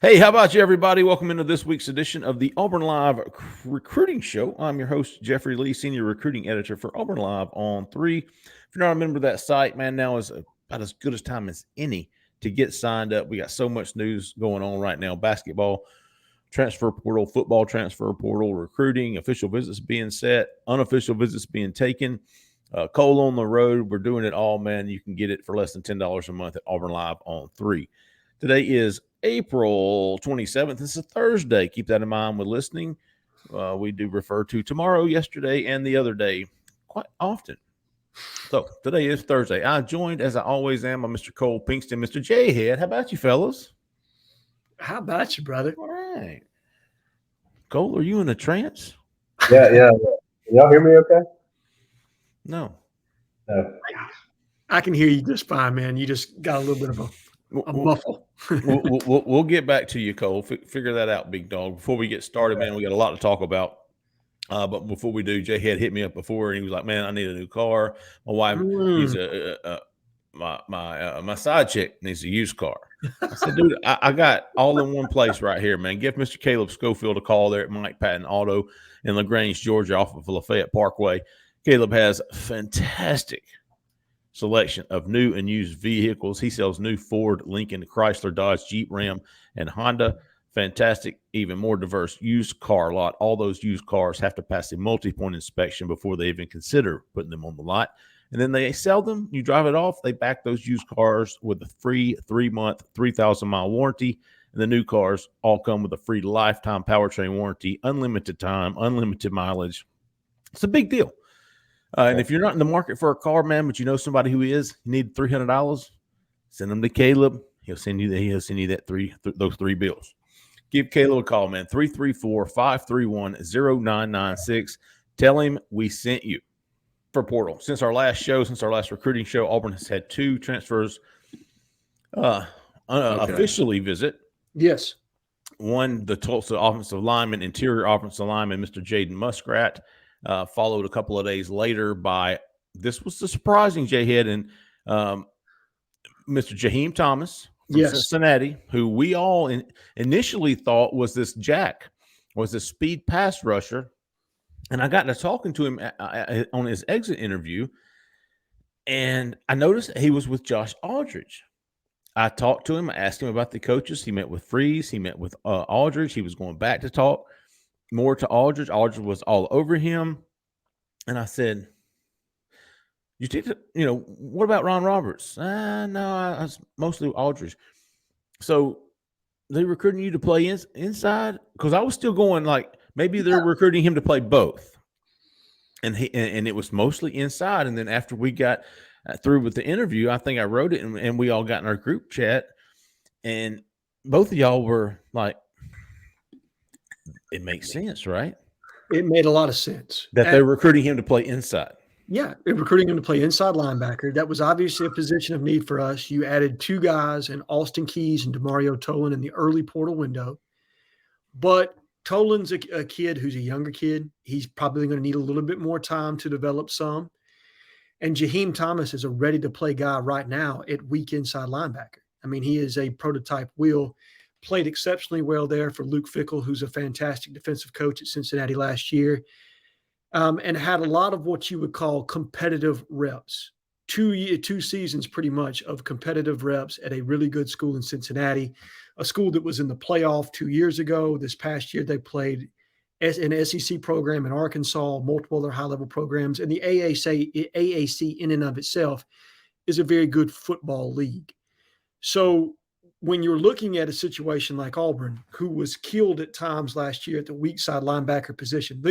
Hey, how about you, everybody? Welcome into this week's edition of the Auburn Live Recruiting Show. I'm your host, Jeffrey Lee, Senior Recruiting Editor for Auburn Live on 3. If you're not a member of that site, man, now is about as good a time as any to get signed up. We got so much news going on right now. Basketball, transfer portal, football transfer portal, recruiting, official visits being set, unofficial visits being taken. Cole on the road. We're doing it all, man. You can get it for less than $10 a month at Auburn Live on 3. Today is April 27th. This is a Thursday. Keep that in mind when listening. We do refer to tomorrow, yesterday, and the other day quite often. So today is Thursday. I'm joined, as I always am, by Mr. Cole Pinkston, Mr. Jhead. How about you, fellas? How about you, brother? All right. Cole, are you in a trance? Yeah. Y'all hear me okay? No. I can hear you just fine, man. You just got a little bit of a muffle. We'll get back to you, Cole. Figure that out, big dog. Before we get started, man, we got a lot to talk about. But before we do, Jhead hit me up before, and he was like, "Man, I need a new car. My wife needs my side chick needs a used car." I said, "Dude, I got all in one place right here, man. Give Mr. Caleb Schofield a call there at Mike Patton Auto in LaGrange, Georgia, off of Lafayette Parkway. Caleb has fantastic selection of new and used vehicles. He sells new Ford, Lincoln, Chrysler, Dodge, Jeep, Ram, and Honda. Fantastic, even more diverse used car lot. All those used cars have to pass a multi-point inspection before they even consider putting them on the lot. And then they sell them. You drive it off. They back those used cars with a free 3-month, 3,000-mile warranty. And the new cars all come with a free lifetime powertrain warranty, unlimited time, unlimited mileage. It's a big deal. And if you're not in the market for a car, man, but you know somebody who is, you need $300, send them to Caleb. He'll send you those three bills. Give Caleb a call, man. 334-531-0996. Tell him we sent you. For portal. Since our last recruiting show, Auburn has had 2 transfers officially visit. Yes. One, the Tulsa offensive lineman, interior offensive lineman, Mr. Jhead Muskrat. Followed a couple of days later by, this was the surprising Jhead, and Mr. Jheim Thomas from Cincinnati, who we all initially thought was this speed pass rusher. And I got to talking to him on his exit interview, and I noticed he was with Josh Aldridge. I talked to him. I asked him about the coaches. He met with Freeze. He met with Aldridge. He was going back to talk more to Aldridge. Aldridge was all over him. And I said, what about Ron Roberts? No, I was mostly Aldridge. So they recruiting you to play inside? Because I was still going like, maybe they're recruiting him to play both. And it was mostly inside. And then after we got through with the interview, I think I wrote it and we all got in our group chat. And both of y'all were like, it makes sense, right? It made a lot of sense. That they're recruiting him to play inside. Yeah, they're recruiting him to play inside linebacker. That was obviously a position of need for us. You added 2 guys in Austin Keys and Demario Tolan in the early portal window. But Tolan's a kid who's a younger kid. He's probably going to need a little bit more time to develop some. And Jheim Thomas is a ready-to-play guy right now at weak inside linebacker. I mean, he is a prototype wheel. Played exceptionally well there for Luke Fickell, who's a fantastic defensive coach at Cincinnati last year, and had a lot of what you would call competitive reps. 2 seasons pretty much of competitive reps at a really good school in Cincinnati, a school that was in the playoff 2 years ago. This past year, they played an SEC program in Arkansas, multiple other high-level programs, and the AAC in and of itself is a very good football league. So when you're looking at a situation like Auburn, who was killed at times last year at the weak side linebacker position,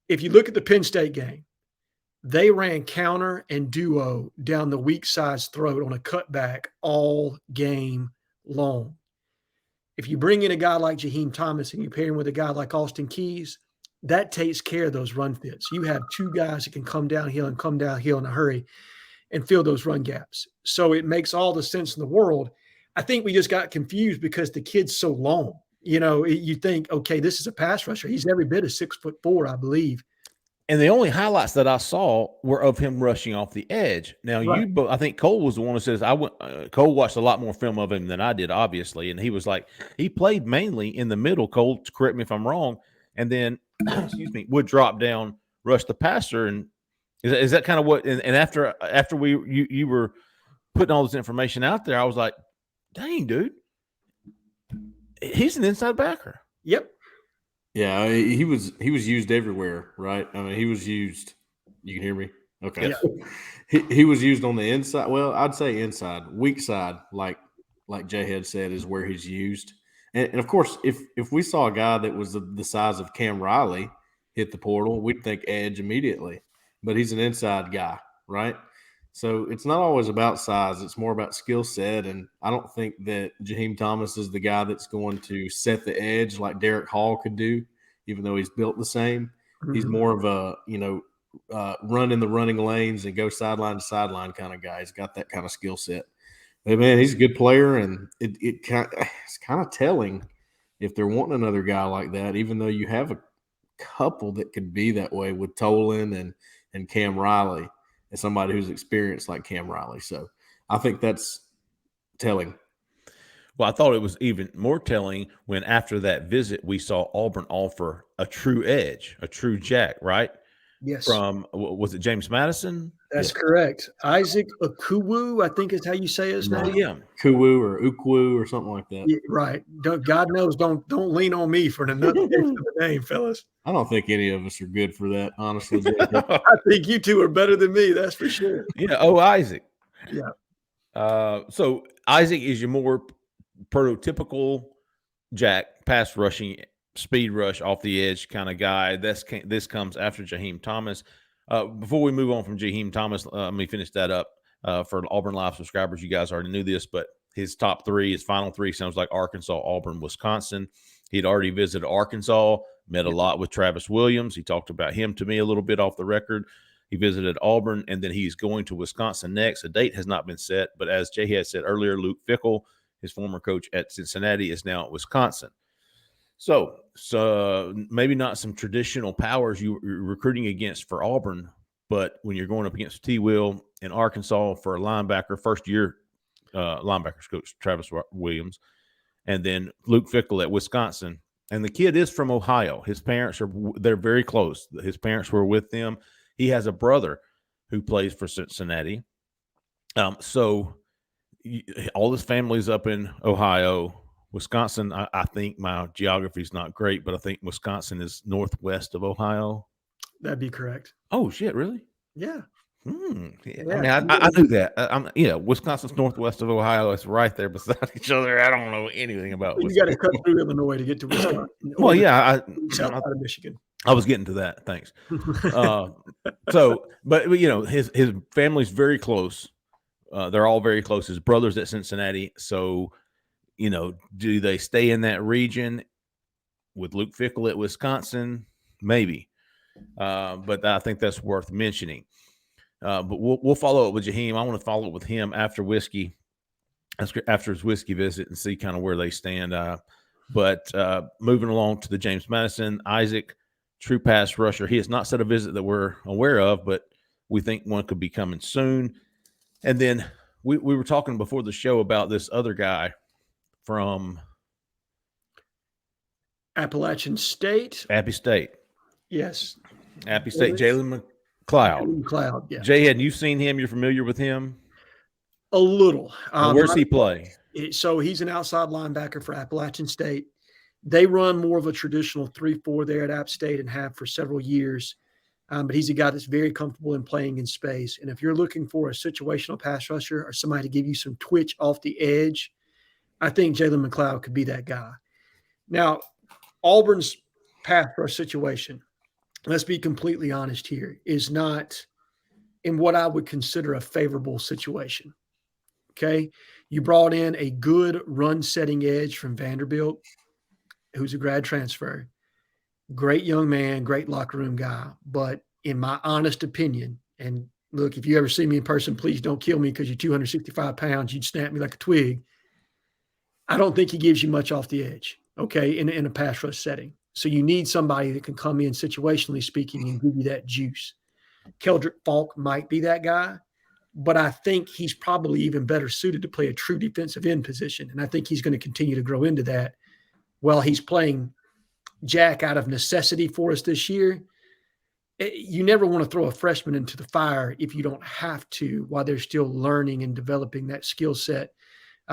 if you look at the Penn State game, they ran counter and duo down the weak side's throat on a cutback all game long. If you bring in a guy like Jheim Thomas and you pair him with a guy like Austin Keys, that takes care of those run fits. You have 2 guys that can come downhill in a hurry and fill those run gaps. So it makes all the sense in the world. I think we just got confused because the kid's so long. You think, okay, this is a pass rusher. He's every bit of 6'4", I believe. And the only highlights that I saw were of him rushing off the edge. Now, Right. I think Cole was the one who says Cole watched a lot more film of him than I did, obviously, and he was like he played mainly in the middle. Cole, correct me if I'm wrong, and then excuse me, would drop down, rush the passer, and is that kind of what? And after you were putting all this information out there, I was like, dang, dude, he's an inside backer. Yep. Yeah, he was used everywhere, right? I mean, he was used. You can hear me? Okay. Yeah. He was used on the inside. Well, I'd say inside, weak side, like Jhead said, is where he's used. And of course, if we saw a guy that was the size of Cam Riley hit the portal, we'd think edge immediately. But he's an inside guy, right? So it's not always about size. It's more about skill set. And I don't think that Jhead Thomas is the guy that's going to set the edge like Derek Hall could do, even though he's built the same. Mm-hmm. He's more of a, run in the running lanes and go sideline to sideline kind of guy. He's got that kind of skill set. But, man, he's a good player, and it's kind of telling if they're wanting another guy like that, even though you have a couple that could be that way with Tolan and Cam Riley. And somebody who's experienced like Cam Riley. So I think that's telling. Well, I thought it was even more telling when after that visit, we saw Auburn offer a true edge, a true jack, right? Yes. From, was it James Madison? That's correct. Isaac Okuwu, I think is how you say his name. Yeah. Kuwu or Ukwu or something like that. Yeah, right. God knows, don't lean on me for another of the name, fellas. I don't think any of us are good for that, honestly. I think you two are better than me, that's for sure. Yeah. Oh, Isaac. Yeah. So Isaac is your more prototypical jack, pass rushing, speed rush off the edge kind of guy. This comes after Jhead Thomas. Before we move on from Jhead Thomas, let me finish that up. For Auburn Live subscribers, you guys already knew this, but his top three, his final three sounds like Arkansas, Auburn, Wisconsin. He'd already visited Arkansas, met a lot with Travis Williams. He talked about him to me a little bit off the record. He visited Auburn, and then he's going to Wisconsin next. A date has not been set, but as Jay had said earlier, Luke Fickell, his former coach at Cincinnati, is now at Wisconsin. So maybe not some traditional powers you're recruiting against for Auburn, but when you're going up against T. Will in Arkansas for a linebacker, first-year linebackers coach Travis Williams, and then Luke Fickell at Wisconsin. And the kid is from Ohio. His parents they're very close. His parents were with them. He has a brother who plays for Cincinnati. So all his family's up in Ohio. Wisconsin, I think my geography is not great, but I think Wisconsin is northwest of Ohio. That'd be correct. Oh, shit, really? Yeah. Yeah. I mean, I knew that. Wisconsin's northwest of Ohio. It's right there beside each other. I don't know anything about Wisconsin. You got to cut through Illinois to get to Wisconsin. Well, yeah. Outside of Michigan. I was getting to that. Thanks. But his family's very close. They're all very close. His brother's at Cincinnati. So, do they stay in that region with Luke Fickell at Wisconsin? Maybe. But I think that's worth mentioning. But we'll follow up with Jhead. I want to follow up with him after his whiskey visit and see kind of where they stand. But moving along to the James Madison, Isaac, true pass rusher. He has not set a visit that we're aware of, but we think one could be coming soon. And then we were talking before the show about this other guy from Appalachian State. Appy State. Yes. Appy State, Jalen McLeod. Yeah. Jhead, you've seen him. You're familiar with him? A little. Where's he play? So he's an outside linebacker for Appalachian State. They run more of a traditional 3-4 there at App State and have for several years. But he's a guy that's very comfortable in playing in space. And if you're looking for a situational pass rusher or somebody to give you some twitch off the edge, I think Jalen McLeod could be that guy. Now, Auburn's pass rush situation, let's be completely honest here, is not in what I would consider a favorable situation. Okay? You brought in a good run-setting edge from Vanderbilt, who's a grad transfer. Great young man, great locker room guy. But in my honest opinion, and look, if you ever see me in person, please don't kill me because you're 265 pounds. You'd snap me like a twig. I don't think he gives you much off the edge, okay, in a pass rush setting. So you need somebody that can come in situationally speaking and give you that juice. Keldrick Falk might be that guy, but I think he's probably even better suited to play a true defensive end position. And I think he's going to continue to grow into that. While he's playing Jack out of necessity for us this year, you never want to throw a freshman into the fire if you don't have to, while they're still learning and developing that skill set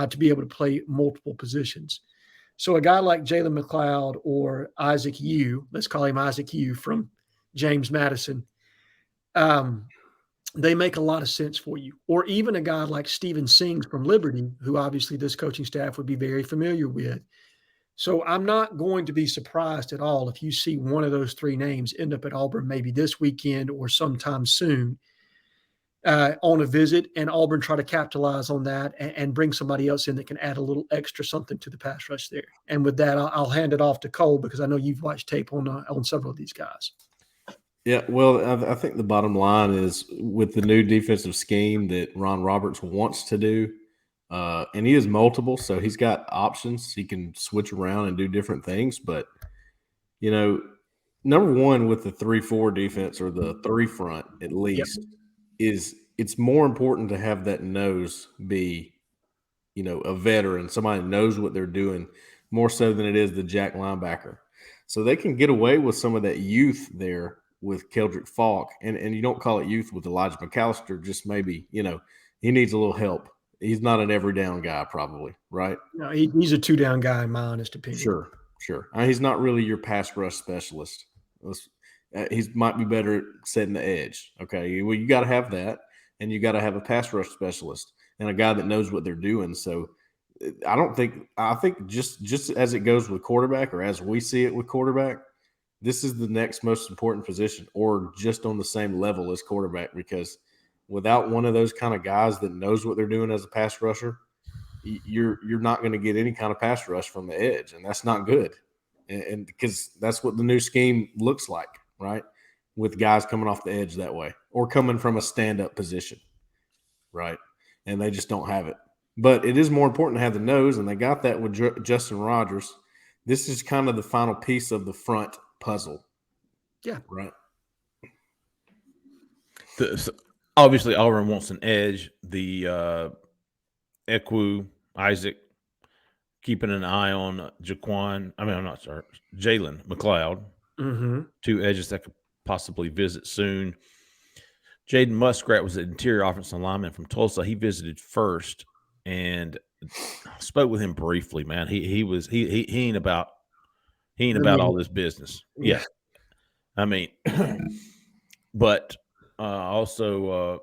to be able to play multiple positions. So a guy like Jalen McLeod or Isaac Yu, let's call him Isaac Yu from James Madison, they make a lot of sense for you. Or even a guy like Steven Sings from Liberty, who obviously this coaching staff would be very familiar with. So I'm not going to be surprised at all if you see one of those three names end up at Auburn maybe this weekend or sometime soon on a visit, and Auburn try to capitalize on that and bring somebody else in that can add a little extra something to the pass rush there. And with that, I'll hand it off to Cole because I know you've watched tape on several of these guys. Yeah, well, I think the bottom line is with the new defensive scheme that Ron Roberts wants to do, and he is multiple, so he's got options. He can switch around and do different things. But, number one with the 3-4 defense or the 3 front at least is it's more important to have that nose be, a veteran, somebody who knows what they're doing more so than it is the jack linebacker. So they can get away with some of that youth there with Keldrick Falk. And you don't call it youth with Elijah McAllister, just maybe, he needs a little help. He's not an every down guy probably, right? No, he's a 2-down guy in my honest opinion. Sure. He's not really your pass rush specialist. He might be better at setting the edge. Okay, well, you got to have that, and you got to have a pass rush specialist and a guy that knows what they're doing. So I think just as it goes with quarterback, or as we see it with quarterback, this is the next most important position, or just on the same level as quarterback, because without one of those kind of guys that knows what they're doing as a pass rusher, you're not going to get any kind of pass rush from the edge, and that's not good. And because that's what the new scheme looks like, right? With guys coming off the edge that way or coming from a stand-up position, right? And they just don't have it. But it is more important to have the nose, and they got that with Justin Rogers. This is kind of the final piece of the front puzzle. Yeah. Right. Obviously, Auburn wants an edge. The Eku, Isaac, keeping an eye on Jalen McLeod. Mm-hmm. 2 edges that could possibly visit soon. Jaden Muskrat was an interior offensive lineman from Tulsa. He visited first and spoke with him briefly. Man, he ain't about all this business. Yeah, I mean, but also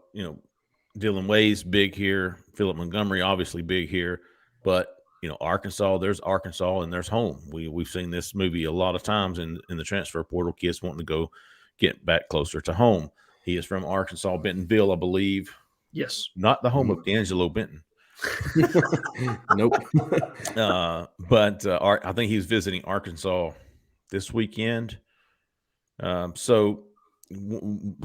Dylan Way's big here. Philip Montgomery obviously big here, but Arkansas, there's Arkansas and there's home. We've seen this movie a lot of times in the transfer portal, kids wanting to go get back closer to home. He is from Arkansas, Bentonville, I believe. Yes. Not the home of D'Angelo Benton. Nope. But I think he's visiting Arkansas this weekend. So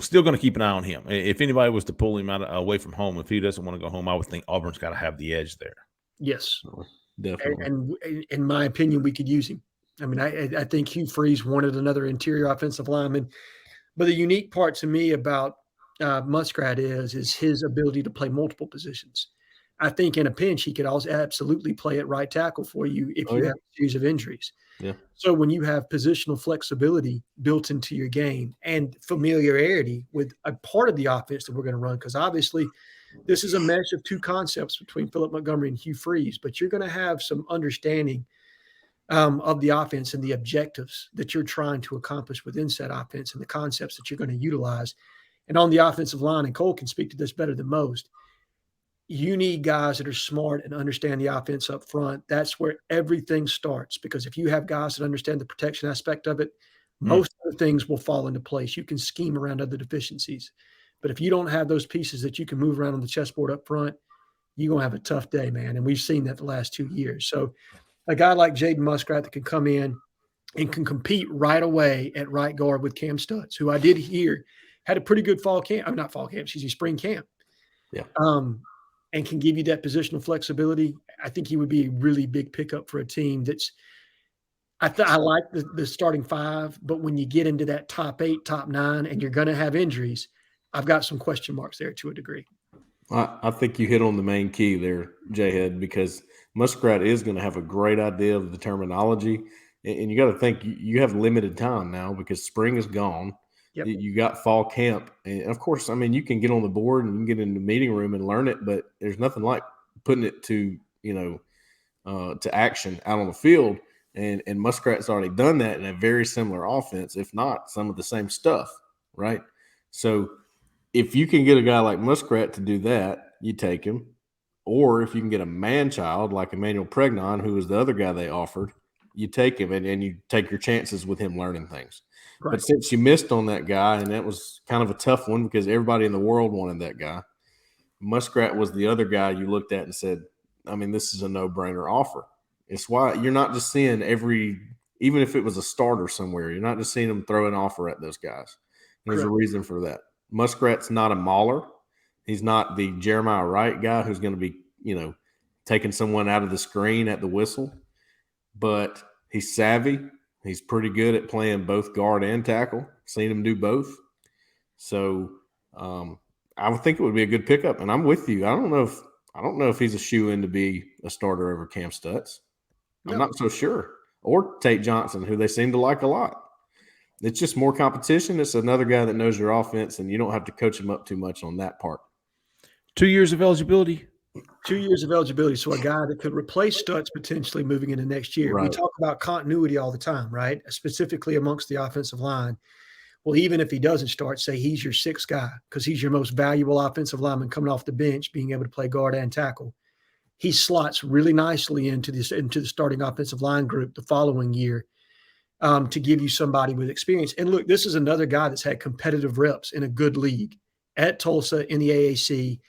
still going to keep an eye on him. If anybody was to pull him away from home, if he doesn't want to go home, I would think Auburn's got to have the edge there. Yes. Definitely. And in my opinion, we could use him. I mean, I think Hugh Freeze wanted another interior offensive lineman. But the unique part to me about Muskrat is his ability to play multiple positions. I think in a pinch, he could also absolutely play at right tackle for you if you have a series of injuries. Yeah. So when you have positional flexibility built into your game and familiarity with a part of the offense that we're going to run, because obviously this is a mesh of 2 concepts between Philip Montgomery and Hugh Freeze, but you're going to have some understanding of the offense and the objectives that you're trying to accomplish within said offense and the concepts that you're going to utilize. And on the offensive line, and Cole can speak to this better than most, you need guys that are smart and understand the offense up front. That's where everything starts, because if you have guys that understand the protection aspect of it, most of the things will fall into place. You can scheme around other deficiencies. But if you don't have those pieces that you can move around on the chessboard up front, you're going to have a tough day, man. And we've seen that the last 2 years. So a guy like Jaden Muskrat that can come in and can compete right away at right guard with Cam Stutz, who I did hear had a pretty good spring camp. Yeah. And can give you that positional flexibility. I think he would be a really big pickup for a team that's I like the starting five, but when you get into that top 8, top 9, and you're going to have injuries, I've got some question marks there to a degree. I think you hit on the main key there, Jhead, because Muskrat is going to have a great idea of the terminology. And you got to think you have limited time now because spring is gone. Yep. You got fall camp. And of course, I mean, you can get on the board and you can get in the meeting room and learn it, but there's nothing like putting it to, to action out on the field. And Muskrat's already done that in a very similar offense, if not some of the same stuff, right? So if you can get a guy like Muskrat to do that, you take him. Or if you can get a man-child like Emmanuel Pregnon, who was the other guy they offered, you take him and you take your chances with him learning things. Right. But since you missed on that guy, and that was kind of a tough one because everybody in the world wanted that guy, Muskrat was the other guy you looked at and said, I mean, this is a no-brainer offer. It's why you're not just seeing even if it was a starter somewhere, you're not just seeing them throw an offer at those guys. There's a reason for that. Muskrat's not a mauler. He's not the Jeremiah Wright guy who's going to be, taking someone out of the screen at the whistle. But he's savvy. He's pretty good at playing both guard and tackle. Seen him do both. So I would think it would be a good pickup. And I'm with you. I don't know if he's a shoe-in to be a starter over Cam Stutz. I'm not so sure. Or Tate Johnson, who they seem to like a lot. It's just more competition. It's another guy that knows your offense, and you don't have to coach him up too much on that part. 2 years of eligibility. 2 years of eligibility. So a guy that could replace Stutz potentially moving into next year. Right. We talk about continuity all the time, right? Specifically amongst the offensive line. Well, even if he doesn't start, say he's your sixth guy because he's your most valuable offensive lineman coming off the bench, being able to play guard and tackle. He slots really nicely into the starting offensive line group the following year to give you somebody with experience. And look, this is another guy that's had competitive reps in a good league at Tulsa in the AAC.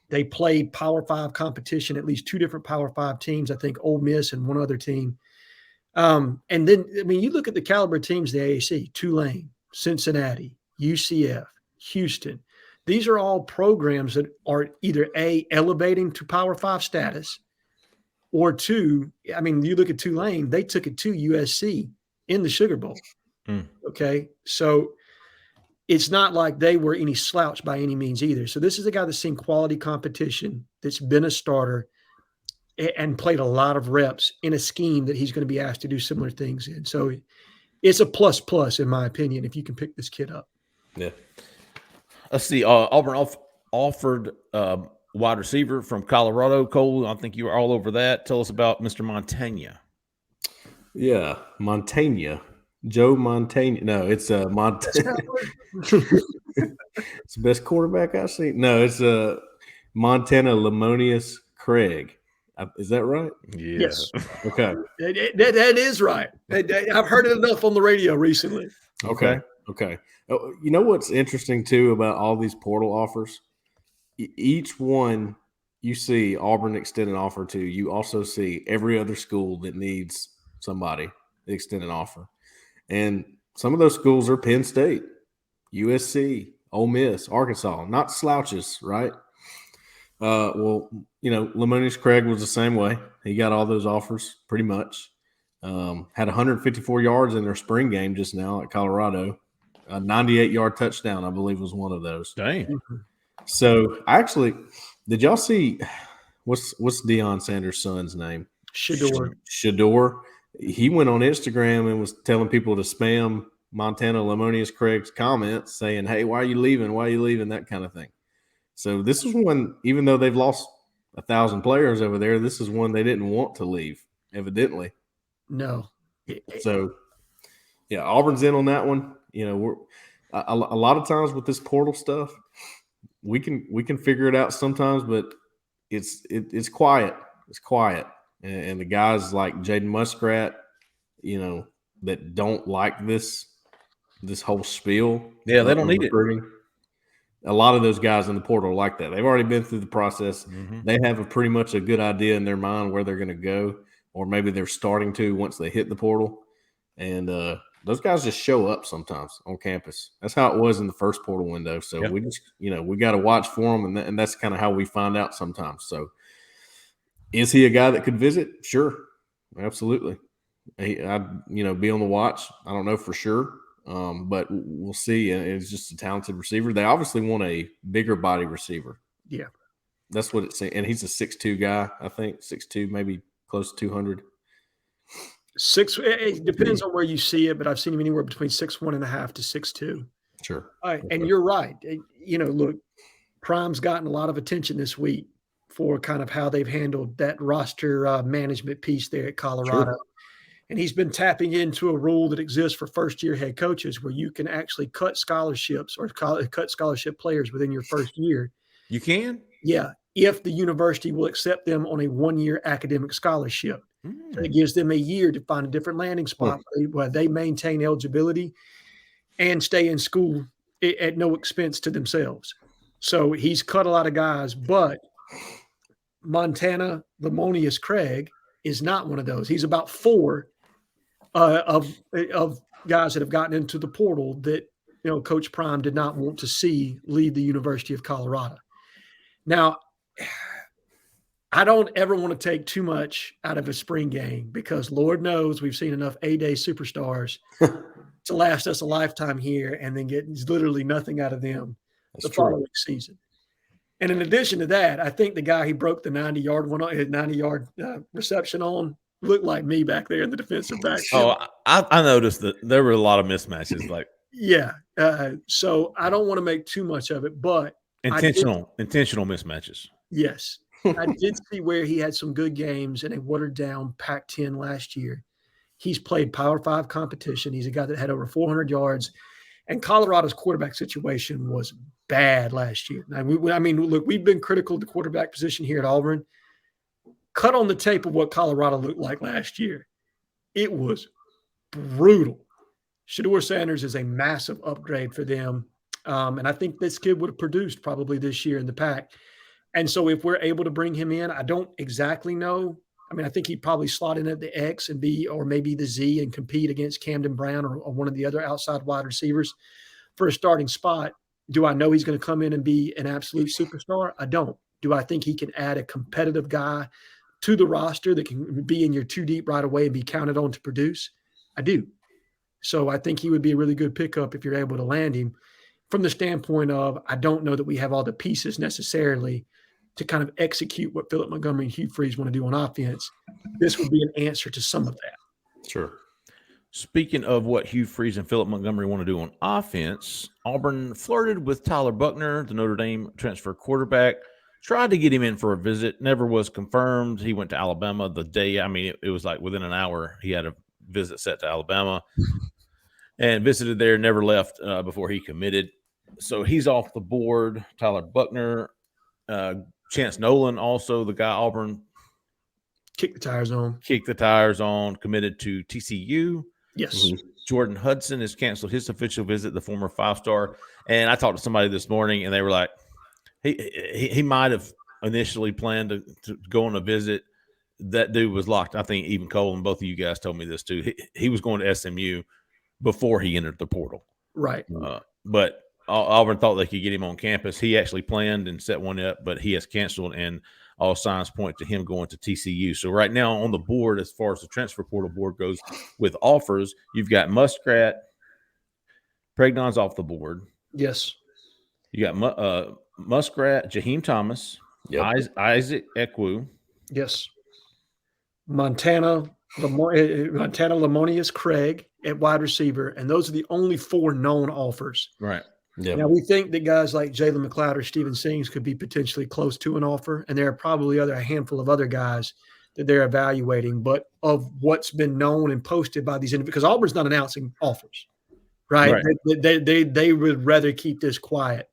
They played Power 5 competition, at least 2 different Power 5 teams, I think Ole Miss and one other team. And then, I mean, you look at the caliber of teams in the AAC, Tulane, Cincinnati, UCF, Houston. These are all programs that are either A, elevating to Power 5 status, or 2, I mean, you look at Tulane, they took it to USC in the Sugar Bowl. Okay. So it's not like they were any slouch by any means either. So this is a guy that's seen quality competition, that's been a starter and played a lot of reps in a scheme that he's going to be asked to do similar things in. So it's a plus, in my opinion, if you can pick this kid up. Yeah. Let's see. Auburn offered wide receiver from Colorado. Cole, I think you were all over that. Tell us about Mr. Montaigne. Yeah, Montaigne. Joe Montaigne. No, it's Montaigne. It's the best quarterback I've seen. No, it's Montana Lamonius Craig. Is that right? Yes. Okay. That is right. I've heard it enough on the radio recently. Okay. You know what's interesting, too, about all these portal offers? Each one you see Auburn extend an offer to, you also see every other school that needs somebody extend an offer. And some of those schools are Penn State, USC, Ole Miss, Arkansas, not slouches, right? Lamonius Craig was the same way. He got all those offers pretty much. Had 154 yards in their spring game just now at Colorado. A 98-yard touchdown, I believe, was one of those. Dang. So, actually, did y'all see what's Deion Sanders' son's name? Shador. He went on Instagram and was telling people to spam Montana Lamonius Craig's comments saying, hey, why are you leaving? Why are you leaving? That kind of thing. So this is one, even though they've lost 1,000 players over there, this is one they didn't want to leave, evidently. No. So, yeah, Auburn's in on that one. You know, we're a lot of times with this portal stuff, we can figure it out sometimes, but it's quiet. It's quiet. And the guys like Jaden Muskrat, you know, that don't like this whole spiel. Yeah, they don't need recruiting. A lot of those guys in the portal are like that. They've already been through the process. Mm-hmm. They have pretty much a good idea in their mind where they're going to go, or maybe they're starting to once they hit the portal. And those guys just show up sometimes on campus. That's how it was in the first portal window. So we just, we got to watch for them, and that's kind of how we find out sometimes. So is he a guy that could visit? Sure, absolutely. I'd be on the watch. I don't know for sure, but we'll see. And it's just a talented receiver. They obviously want a bigger body receiver. Yeah. That's what it's saying. And he's a 6'2" guy, I think. 6'2", maybe close to 200. It depends on where you see it, but I've seen him anywhere between 6'1.5" to 6'2". Sure. And you're right. Look, Prime's gotten a lot of attention this week for kind of how they've handled that roster management piece there at Colorado. Sure. And he's been tapping into a rule that exists for first-year head coaches where you can actually cut scholarships or cut scholarship players within your first year. You can? Yeah, if the university will accept them on a one-year academic scholarship. So it gives them a year to find a different landing spot where they maintain eligibility and stay in school at no expense to themselves. So he's cut a lot of guys, but Montana Lamonius Craig is not one of those. He's about 4 of guys that have gotten into the portal that Coach Prime did not want to see leave the University of Colorado. Now, I don't ever want to take too much out of a spring game because Lord knows we've seen enough A-Day superstars to last us a lifetime here and then get literally nothing out of them following season. And in addition to that, I think the guy he broke the 90-yard reception on looked like me back there in the defensive backfield. Oh, I noticed that there were a lot of mismatches. Yeah. So I don't want to make too much of it, but intentional mismatches. Yes. I did see where he had some good games in a watered-down Pac-10 last year. He's played Power 5 competition. He's a guy that had over 400 yards. And Colorado's quarterback situation was bad last year. Look, we've been critical of the quarterback position here at Auburn. Cut on the tape of what Colorado looked like last year. It was brutal. Shedeur Sanders is a massive upgrade for them. And I think this kid would have produced probably this year in the Pac. And so if we're able to bring him in, I don't exactly know. I think he'd probably slot in at the X and B or maybe the Z and compete against Camden Brown or one of the other outside wide receivers for a starting spot. Do I know he's going to come in and be an absolute superstar? I don't. Do I think he can add a competitive guy to the roster that can be in your 2 deep right away and be counted on to produce? I do. So I think he would be a really good pickup if you're able to land him. From the standpoint of, I don't know that we have all the pieces necessarily to kind of execute what Philip Montgomery and Hugh Freeze want to do on offense. This would be an answer to some of that. Sure. Speaking of what Hugh Freeze and Philip Montgomery want to do on offense, Auburn flirted with Tyler Buckner, the Notre Dame transfer quarterback, tried to get him in for a visit, never was confirmed. He went to Alabama the day, it was like within an hour, he had a visit set to Alabama and visited there, never left before he committed. So he's off the board. Tyler Buckner, Chance Nolan, also the guy Auburn kicked the tires on, committed to TCU. Yes. Jordan Hudson has canceled his official visit, the former 5-star. And I talked to somebody this morning, and they were like, he might have initially planned to go on a visit. That dude was locked. I think even Cole and both of you guys told me this too. He was going to SMU before he entered the portal. Right. But Auburn thought they could get him on campus. He actually planned and set one up, but he has canceled, and all signs point to him going to TCU. So right now on the board, as far as the transfer portal board goes with offers, you've got Muskrat. Pregnon's off the board. Yes. You got Muskrat, Jaheim Thomas, Isaac Ekwu. Yes. Montana Lamonius Craig at wide receiver, and those are the only 4 known offers. Right. Yep. Now, we think that guys like Jalen McLeod or Steven Sings could be potentially close to an offer, and there are probably a handful of other guys that they're evaluating. But of what's been known and posted by these individuals, because Auburn's not announcing offers, right? They would rather keep this quiet.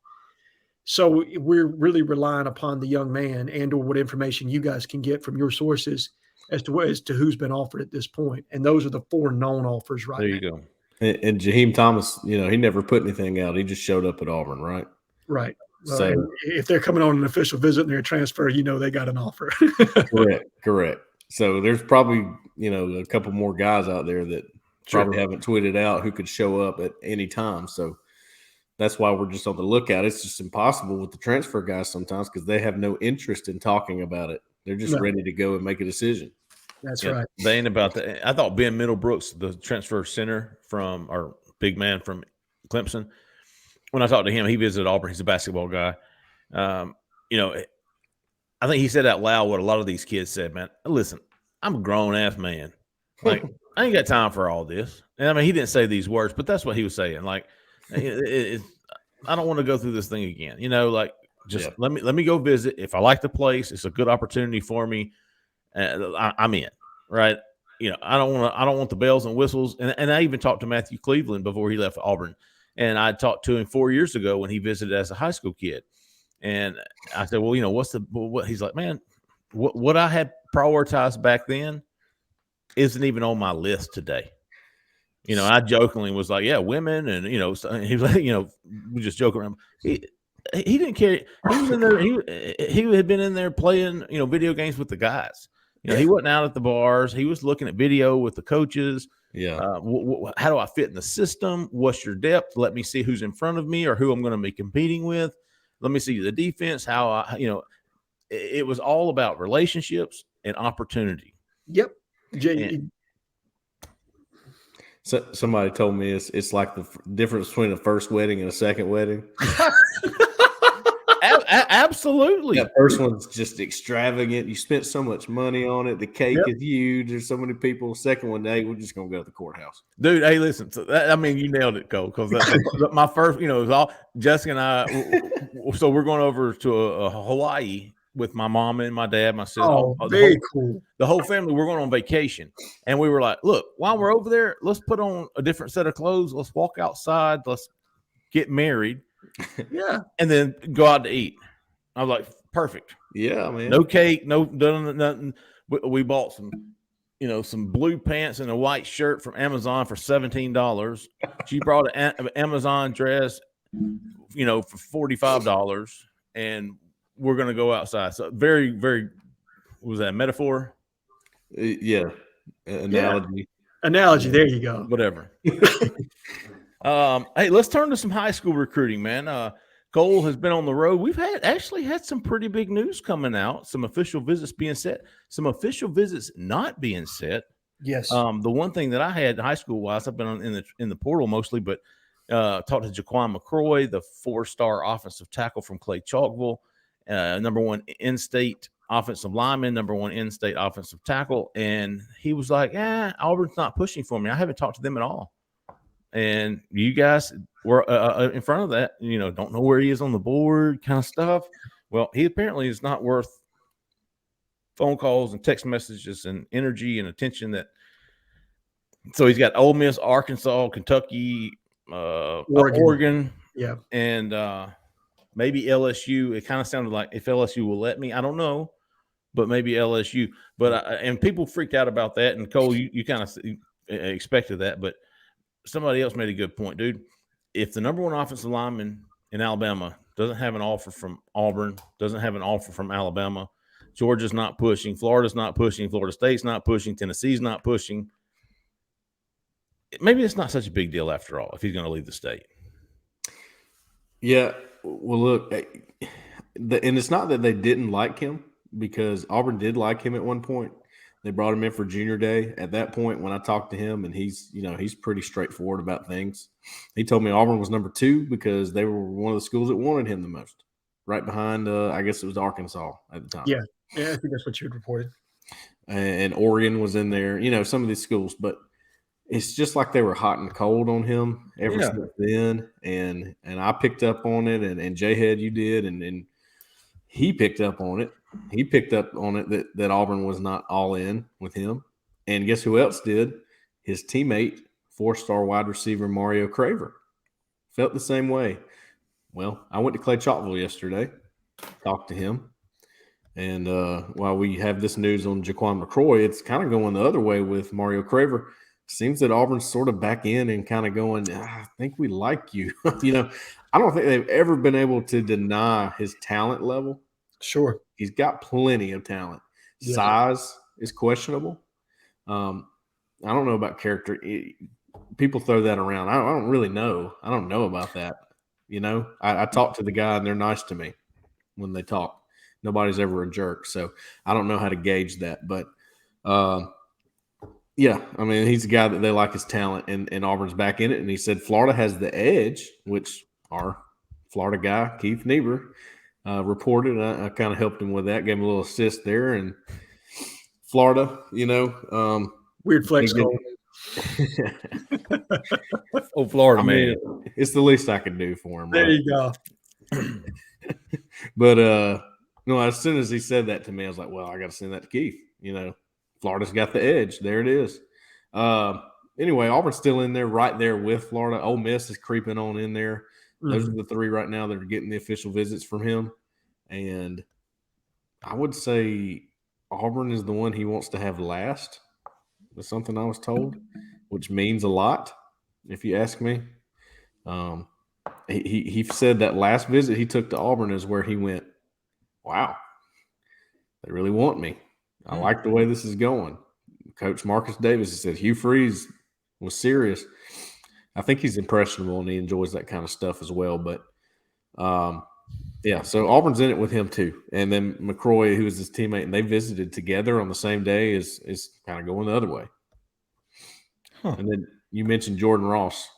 So we're really relying upon the young man and or what information you guys can get from your sources as to who's been offered at this point. And those are the 4 known offers right now. There you go. And Jaheim Thomas, he never put anything out. He just showed up at Auburn, right? Right. So if they're coming on an official visit and they're a transfer, they got an offer. Correct. So there's probably, a couple more guys out there that probably haven't tweeted out who could show up at any time. So that's why we're just on the lookout. It's just impossible with the transfer guys sometimes because they have no interest in talking about it. They're just ready to go and make a decision. That's Yeah, right. they ain't about that. I thought Ben Middlebrooks, the transfer center or big man from Clemson, when I talked to him, he visited Auburn. He's a basketball guy. You know, I think he said out loud what a lot of these kids said, man. Listen, I'm a grown ass man. Like, I ain't got time for all this. And I mean, he didn't say these words, but that's what he was saying. Like, I don't want to go through this thing again. You know, like, just let me go visit. If I like the place, it's a good opportunity for me. I'm in, right? You know, I don't want the bells and whistles. And I even talked to Matthew Cleveland before he left Auburn. And I talked to him 4 years ago when he visited as a high school kid. And I said, well, you know, what he's like, man, what I had prioritized back then isn't even on my list today. You know, I jokingly was like, yeah, women. And, you know, so he was like, you know, we just joke around. He didn't care. He was in there. He had been in there playing, you know, video games with the guys. You know, he wasn't out at the bars. He was looking at video with the coaches. Yeah. How do I fit in the system? What's your depth? Let me see who's in front of me or who I'm going to be competing with. Let me see the defense. It was all about relationships and opportunity. Yep. So somebody told me it's like the difference between a first wedding and a second wedding. Absolutely. That first one's just extravagant. You spent so much money on it. The cake is huge. There's so many people. Second one, hey, we're just gonna go to the courthouse, dude. Hey, listen. So I mean, you nailed it, Cole. Because my first, you know, it was all Jessica and I. So we're going over to a Hawaii with my mom and my dad, my sister. Oh, very cool. The whole family. We're going on vacation, and we were like, look, while we're over there, let's put on a different set of clothes. Let's walk outside. Let's get married. Yeah, and then go out to eat. I was like, perfect. Yeah, man. No cake, nothing. We bought some blue pants and a white shirt from Amazon for $17. She brought an Amazon dress, you know, for $45, and we're gonna go outside. So very, very. Was that a metaphor? Yeah, analogy. Analogy. There you go. Whatever. Hey, let's turn to some high school recruiting, man. Cole has been on the road. We've actually had some pretty big news coming out. Some official visits being set. Some official visits not being set. Yes. The one thing that I had high school wise, I've been in the portal mostly, but talked to Jaquan McCroy, the 4-star offensive tackle from Clay Chalkville, number 1 in-state offensive lineman, number 1 in-state offensive tackle, and he was like, Auburn's not pushing for me. I haven't talked to them at all. And you guys were in front of that, you know, don't know where he is on the board kind of stuff. Well, he apparently is not worth phone calls and text messages and energy and attention so he's got Ole Miss, Arkansas, Kentucky, Oregon. Yeah. And maybe LSU. It kind of sounded like if LSU will let me, I don't know, but maybe LSU. But and people freaked out about that. And Cole, you kind of expected that, but somebody else made a good point, dude. If the number 1 offensive lineman in Alabama doesn't have an offer from Auburn, doesn't have an offer from Alabama, Georgia's not pushing, Florida's not pushing, Florida State's not pushing, Tennessee's not pushing, maybe it's not such a big deal after all if he's going to leave the state. Yeah. Well, look, and it's not that they didn't like him, because Auburn did like him at one point. They brought him in for junior day. At that point, when I talked to him, and he's pretty straightforward about things. He told me Auburn was number 2 because they were one of the schools that wanted him the most, right behind, I guess it was Arkansas at the time. Yeah, I think that's what you had reported. And Oregon was in there, you know, some of these schools. But it's just like they were hot and cold on him ever since then. And I picked up on it, and Jhead, you did, and he picked up on it. He picked up on it that Auburn was not all in with him. And guess who else did? His teammate, 4-star wide receiver Mario Craver, felt the same way. Well, I went to Clay Chalkville yesterday, talked to him. And while we have this news on Jaquan McCroy, it's kind of going the other way with Mario Craver. Seems that Auburn's sort of back in and kind of going, I think we like you. You know, I don't think they've ever been able to deny his talent level. Sure. He's got plenty of talent. Yeah. Size is questionable. I don't know about character. People throw that around. I don't really know. I don't know about that. You know, I talk to the guy and they're nice to me when they talk. Nobody's ever a jerk. So I don't know how to gauge that. But Yeah, I mean, he's a guy that they like his talent, and Auburn's back in it. And he said Florida has the edge, which our Florida guy, Keith Niebuhr, reported. I kind of helped him with that, gave him a little assist there. And Florida, Weird flex again, call. Oh, Florida I man. mean, it's the least I could do for him. There Right? you go. But as soon as he said that to me, I was like, well, I got to send that to Keith. Florida's got the edge. There it is. Anyway, Auburn's still in there, right there with Florida. Ole Miss is creeping on in there. Those are the three right now that are getting the official visits from him. And I would say Auburn is the one he wants to have last. Was something I was told, which means a lot, if you ask me. He said that last visit he took to Auburn is where he went, wow, they really want me. I like the way this is going. Coach Marcus Davis said Hugh Freeze was serious. I think he's impressionable and he enjoys that kind of stuff as well. But, so Auburn's in it with him too. And then McCroy, who was his teammate, and they visited together on the same day, is kind of going the other way. Huh. And then you mentioned Jordan Ross,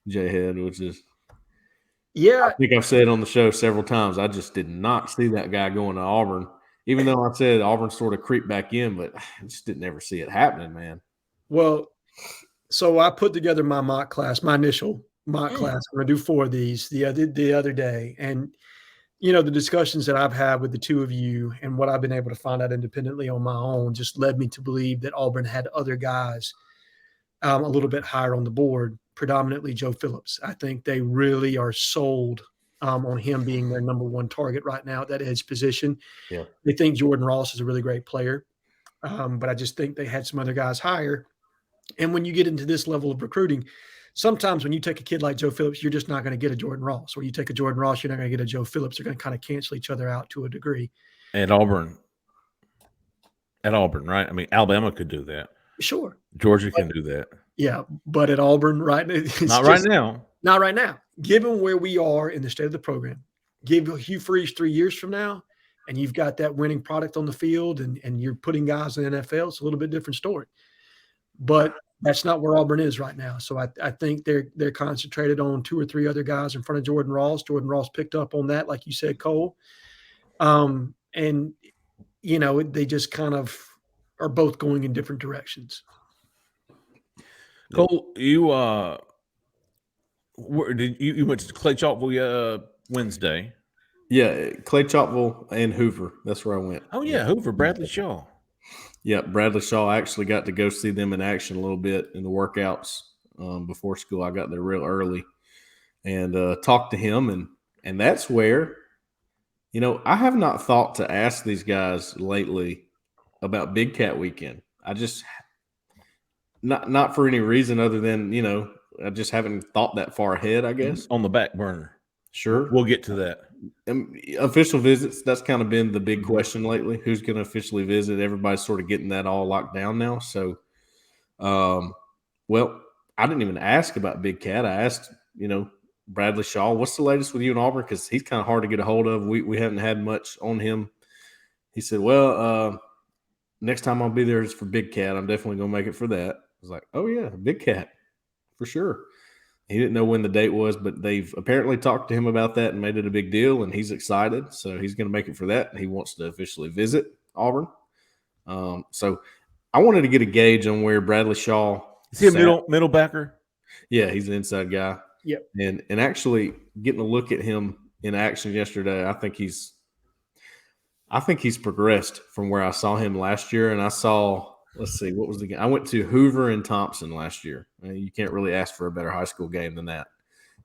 Jhead, which is – I think I've said on the show several times, I just did not see that guy going to Auburn. Even though I said Auburn sort of creeped back in, but I just didn't ever see it happening, man. Well, so I put together my mock class, my initial mock class. I'm going to do 4 of these the other day. And, the discussions that I've had with the two of you and what I've been able to find out independently on my own just led me to believe that Auburn had other guys a little bit higher on the board, predominantly Joe Phillips. I think they really are sold on him being their number one target right now at that edge position. Yeah. They think Jordan Ross is a really great player, but I just think they had some other guys higher. And when you get into this level of recruiting, sometimes when you take a kid like Joe Phillips, you're just not going to get a Jordan Ross. Or you take a Jordan Ross, you're not going to get a Joe Phillips. They're going to kind of cancel each other out to a degree. At Auburn, right? I mean, Alabama could do that. Sure. Georgia can do that. Yeah, but at Auburn, right? Right now. Not right now. Given where we are in the state of the program, give Hugh Freeze 3 years from now, and you've got that winning product on the field and you're putting guys in the NFL, it's a little bit different story. But that's not where Auburn is right now. So I think they're concentrated on 2 or 3 other guys in front of Jordan Ross. Jordan Ross picked up on that, like you said, Cole. And, they just kind of are both going in different directions. Cole, you went to Clay Chalkville Wednesday? Yeah, Clay Chalkville and Hoover. That's where I went. Oh yeah, Hoover, Bradley Shaw. Yeah, Bradley Shaw. I actually got to go see them in action a little bit in the workouts before school. I got there real early and talked to him, and that's where, I have not thought to ask these guys lately about Big Cat Weekend. I just not for any reason other than I just haven't thought that far ahead. I guess on the back burner. Sure, we'll get to that. Official visits, that's kind of been the big question lately. Who's going to officially visit? Everybody's sort of getting that all locked down now. So, well, I didn't even ask about Big Cat. I asked, Bradley Shaw, what's the latest with you in Auburn? Because he's kind of hard to get a hold of. We haven't had much on him. He said, well, next time I'll be there is for Big Cat. I'm definitely going to make it for that. I was like, oh, yeah, Big Cat, for sure. He didn't know when the date was, but they've apparently talked to him about that and made it a big deal, and he's excited. So he's going to make it for that. He wants to officially visit Auburn. So I wanted to get a gauge on where Bradley Shaw – Is he a middle backer? Yeah, he's an inside guy. Yep. And actually getting a look at him in action yesterday, I think he's progressed from where I saw him last year. And I saw – let's see, what was the game? I went to Hoover and Thompson last year. You can't really ask for a better high school game than that.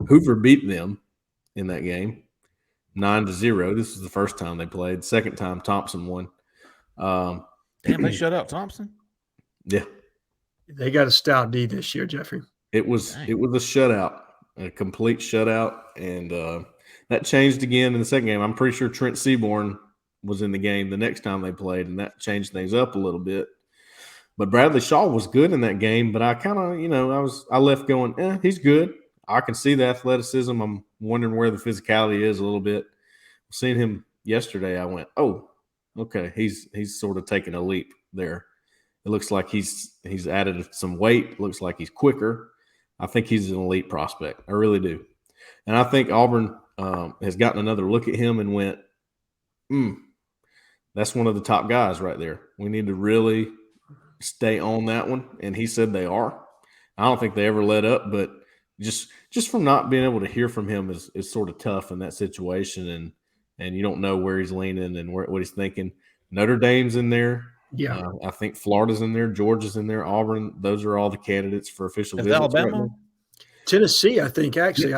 Hoover beat them in that game 9-0. This was the first time they played. Second time, Thompson won. Damn, they shut out Thompson? Yeah. They got a stout D this year, Jeffrey. It was a shutout, a complete shutout. And that changed again in the second game. I'm pretty sure Trent Seaborn was in the game the next time they played, and that changed things up a little bit. But Bradley Shaw was good in that game, but I kind of, I left going, he's good. I can see the athleticism. I'm wondering where the physicality is a little bit. Seeing him yesterday, I went, oh, okay, he's sort of taking a leap there. It looks like he's added some weight. It looks like he's quicker. I think he's an elite prospect. I really do. And I think Auburn has gotten another look at him and went, that's one of the top guys right there. We need to really stay on that one. And he said they are. I don't think they ever let up, but just from not being able to hear from him is sort of tough in that situation. And you don't know where he's leaning and what he's thinking. Notre Dame's in there. Yeah. I think Florida's in there. Georgia's in there. Auburn. Those are all the candidates for official Is visits. Alabama? Right now. Tennessee, I think, actually.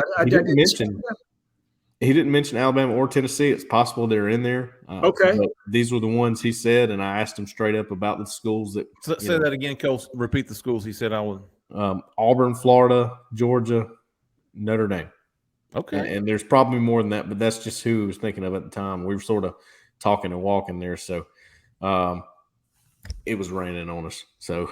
He didn't mention Alabama or Tennessee. It's possible they're in there. Okay. But these were the ones he said, and I asked him straight up about the schools that. Say that again, Cole. Repeat the schools he said I would. Auburn, Florida, Georgia, Notre Dame. Okay. And there's probably more than that, but that's just who he was thinking of at the time. We were sort of talking and walking there, so it was raining on us. So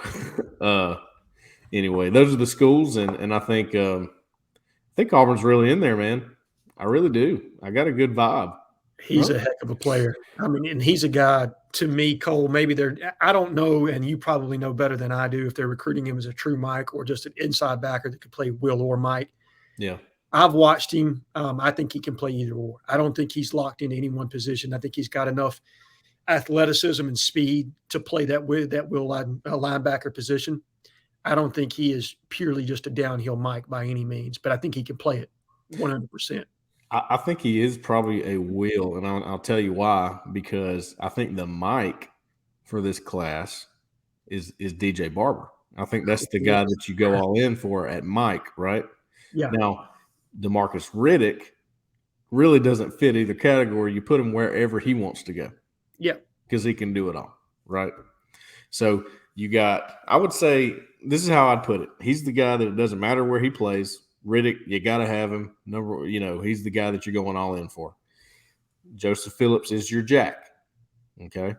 anyway, those are the schools, and I think Auburn's really in there, man. I really do. I got a good vibe. He's a heck of a player. I mean, and he's a guy, to me, Cole, maybe I don't know, and you probably know better than I do if they're recruiting him as a true Mike or just an inside backer that could play Will or Mike. Yeah. I've watched him. I think he can play either or. I don't think he's locked into any one position. I think he's got enough athleticism and speed to play that will linebacker position. I don't think he is purely just a downhill Mike by any means, but I think he can play it 100%. I think he is probably a will, and I'll tell you why. Because I think the Mike for this class is DJ Barber. I think that's the guy that you go all in for at Mike, right? Yeah. Now, DeMarcus Riddick really doesn't fit either category. You put him wherever he wants to go. Yeah. Because he can do it all, right? So you got – I would say this is how I'd put it. He's the guy that it doesn't matter where he plays. Riddick, you got to have him. He's the guy that you're going all in for. Joseph Phillips is your Jack, okay?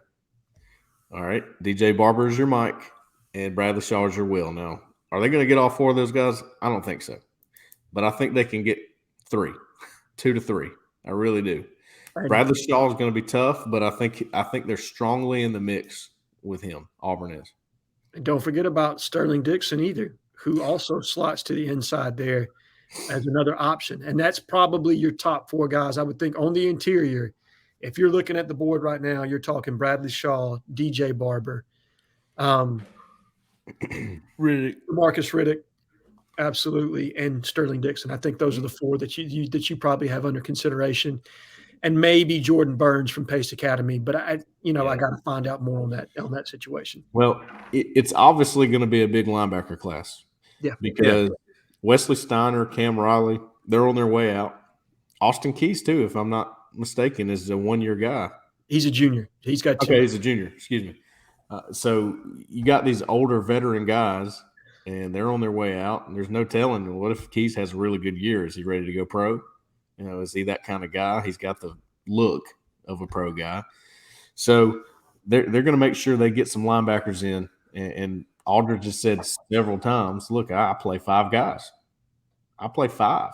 All right. DJ Barber is your Mike, and Bradley Shaw is your Will. Now, are they going to get all four of those guys? I don't think so. But I think they can get 2 to 3. I really do. Bradley Shaw is going to be tough, but I think they're strongly in the mix with him. Auburn is. And don't forget about Sterling Dixon either, who also slots to the inside there as another option. And that's probably your top 4 guys, I would think, on the interior. If you're looking at the board right now, you're talking Bradley Shaw, DJ Barber, Marcus Riddick, absolutely, and Sterling Dixon. I think those are the 4 that you probably have under consideration, and maybe Jordan Burns from Pace Academy. But I got to find out more on that situation. Well, it's obviously going to be a big linebacker class. Yeah, because Wesley Steiner, Cam Riley, they're on their way out. Austin Keys too, if I'm not mistaken, is a 1-year guy. He's a junior. He's got 2. Okay, he's a junior. Excuse me. So you got these older veteran guys, and they're on their way out. And there's no telling. What if Keys has a really good year? Is he ready to go pro? Is he that kind of guy? He's got the look of a pro guy. So they're going to make sure they get some linebackers in. And Aldridge has said several times, look, I play 5 guys. I play 5.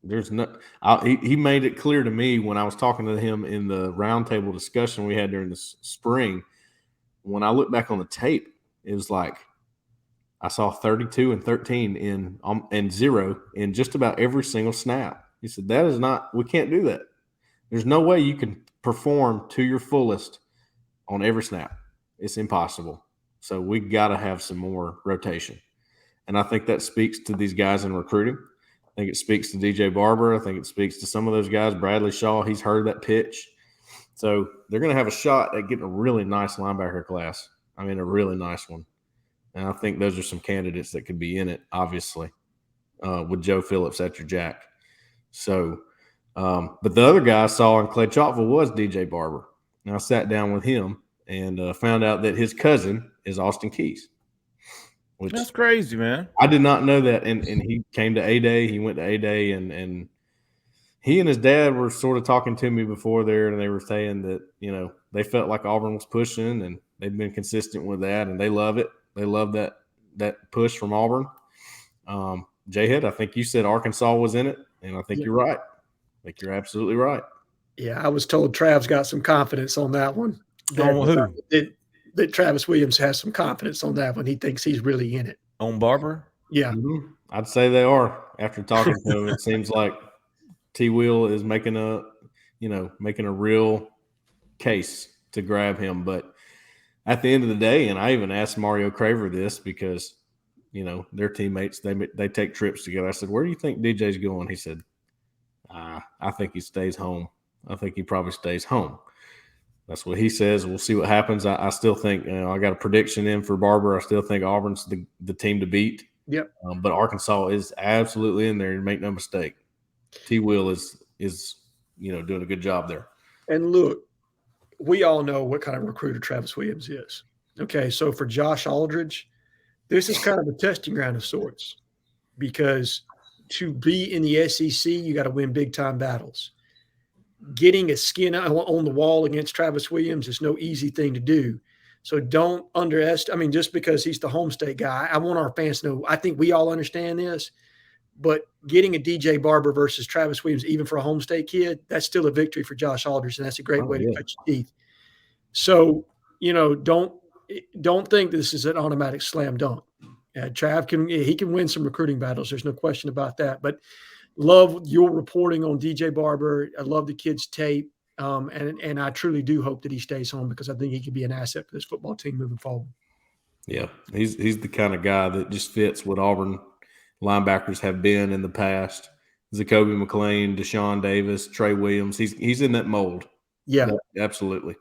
There's no he made it clear to me when I was talking to him in the roundtable discussion we had during the spring. When I look back on the tape, it was like I saw 32 and 13 and 0 in just about every single snap. He said, we can't do that. There's no way you can perform to your fullest on every snap. It's impossible. So we got to have some more rotation. And I think that speaks to these guys in recruiting. I think it speaks to DJ Barber. I think it speaks to some of those guys. Bradley Shaw, he's heard that pitch. So they're going to have a shot at getting a really nice linebacker class. I mean, a really nice one. And I think those are some candidates that could be in it, obviously, with Joe Phillips at your Jack. So, but the other guy I saw in Clay Chalkville was DJ Barber. And I sat down with him and found out that his cousin is Austin Keys. That's crazy, man. I did not know that. And he came to A-Day. He went to A-Day, and he and his dad were sort of talking to me before there, and they were saying that, they felt like Auburn was pushing, and they've been consistent with that, and they love it. They love that push from Auburn. Jhead, I think you said Arkansas was in it, and I think you're right. I think you're absolutely right. Yeah, I was told Trav's got some confidence on that one. On who? that Travis Williams has some confidence on that one. He thinks he's really in it. On Barber? Yeah. Mm-hmm. I'd say they are. After talking to him, it seems like T. Will is making a real case to grab him. But at the end of the day, and I even asked Mario Craver this because, their teammates, they take trips together. I said, where do you think DJ's going? He said, I think he stays home. I think he probably stays home. That's what he says. We'll see what happens. I still think, I got a prediction in for Barber. I still think Auburn's the team to beat. Yep. But Arkansas is absolutely in there. Make no mistake. T. Will is doing a good job there. And look, we all know what kind of recruiter Travis Williams is. Okay, so for Josh Aldridge, this is kind of a testing ground of sorts because to be in the SEC, you got to win big-time battles. Getting a skin on the wall against Travis Williams is no easy thing to do. So don't underestimate. Just because he's the home state guy, I want our fans to know. I think we all understand this, but getting a DJ Barber versus Travis Williams, even for a home state kid, that's still a victory for Josh Aldridge, and that's a great way to cut your teeth. So, don't think this is an automatic slam dunk. Trav can win some recruiting battles. There's no question about that. But love your reporting on DJ Barber. I love the kid's tape. And I truly do hope that he stays home because I think he could be an asset for this football team moving forward. Yeah, he's the kind of guy that just fits what Auburn linebackers have been in the past. Zacoby McClain, Deshaun Davis, Trey Williams. He's in that mold. Yeah, absolutely.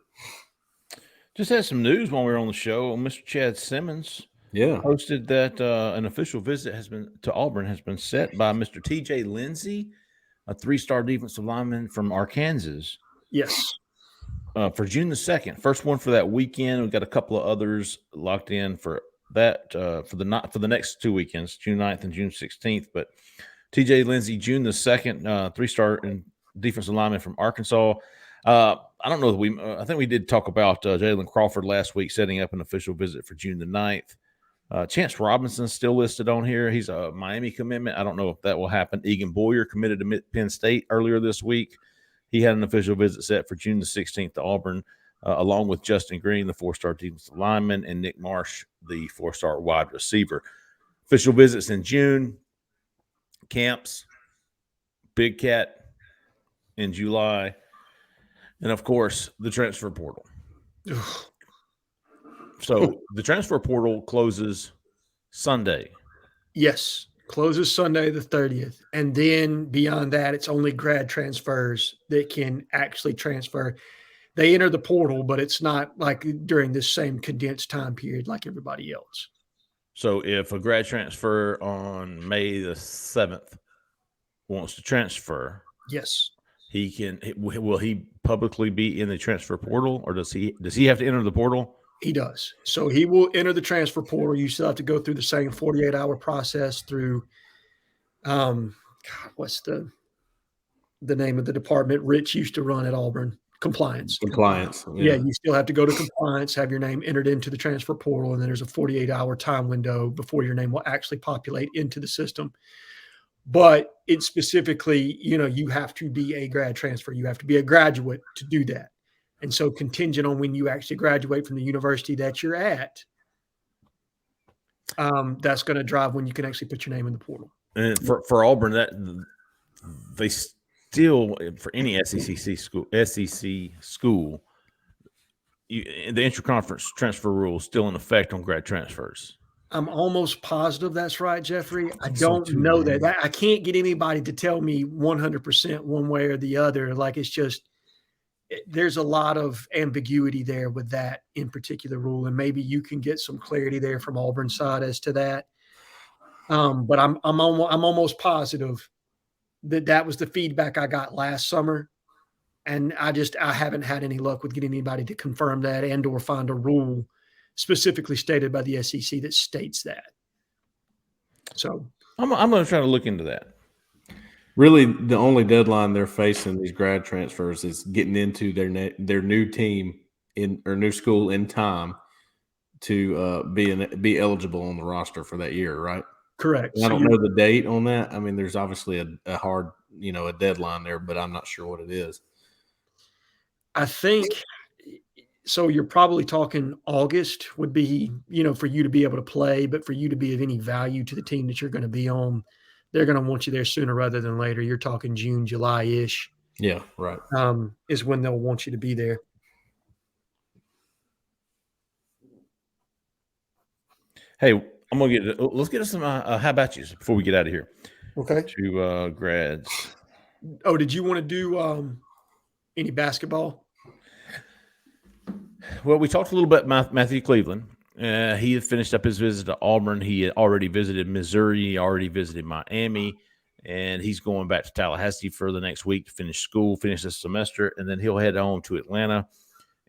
Just had some news when we were on the show. Mr. Chad Simmons posted that an official visit to Auburn has been set by Mr. T.J. Lindsey, a 3-star defensive lineman from Arkansas. Yes. For June the 2nd. First one for that weekend. We've got a couple of others locked in for that for the next 2 weekends, June 9th and June 16th. But T.J. Lindsey, June the 2nd, 3-star defensive lineman from Arkansas. I don't know that I think we did talk about Jalen Crawford last week setting up an official visit for June the 9th. Chance Robinson's still listed on here. He's a Miami commitment. I don't know if that will happen. Egan Boyer committed to Penn State earlier this week. He had an official visit set for June the 16th to Auburn, along with Justin Green, the 4-star defensive lineman, and Nick Marsh, the 4-star wide receiver. Official visits in June. Camps, Big Cat in July. And, of course, the transfer portal. So the transfer portal closes Sunday. Yes. Closes Sunday the 30th. And then beyond that, it's only grad transfers that can actually transfer. They enter the portal, but it's not like during this same condensed time period like everybody else. So if a grad transfer on May the 7th wants to transfer, yes, will he publicly be in the transfer portal, or does he have to enter the portal? He does. So he will enter the transfer portal. You still have to go through the same 48-hour process through what's the name of the department Rich used to run at Auburn? Compliance. Yeah, you still have to go to compliance, have your name entered into the transfer portal, and then there's a 48-hour time window before your name will actually populate into the system. But it's specifically, you have to be a grad transfer. You have to be a graduate to do that. And so contingent on when you actually graduate from the university that you're at, that's going to drive when you can actually put your name in the portal. And for Auburn, that they still, for any SEC school, the interconference transfer rule is still in effect on grad transfers. I'm almost positive that's right, Jeffrey. I don't know that. I can't get anybody to tell me 100% one way or the other. Like, it's just, there's a lot of ambiguity there with that in particular rule. And maybe you can get some clarity there from Auburn's side as to that. But I'm almost positive that was the feedback I got last summer. And I haven't had any luck with getting anybody to confirm that and or find a rule specifically stated by the SEC that states that. So I'm going to try to look into that. Really, the only deadline they're facing, these grad transfers, is getting into their new team or new school in time to be eligible on the roster for that year, right? Correct. And I don't know the date on that. I mean, there's obviously a hard, a deadline there, but I'm not sure what it is. I think So you're probably talking August would be, for you to be able to play, but for you to be of any value to the team that you're going to be on, they're going to want you there sooner rather than later. You're talking June, July-ish. Yeah, right. Is when they'll want you to be there. Hey, I'm gonna let's get us some how about yous before we get out of here. Okay. To grads. Oh, did you want to do any basketball? Well, we talked a little bit about Matthew Cleveland. He had finished up his visit to Auburn. He had already visited Missouri. He already visited Miami. And he's going back to Tallahassee for the next week to finish school, finish this semester, and then he'll head on to Atlanta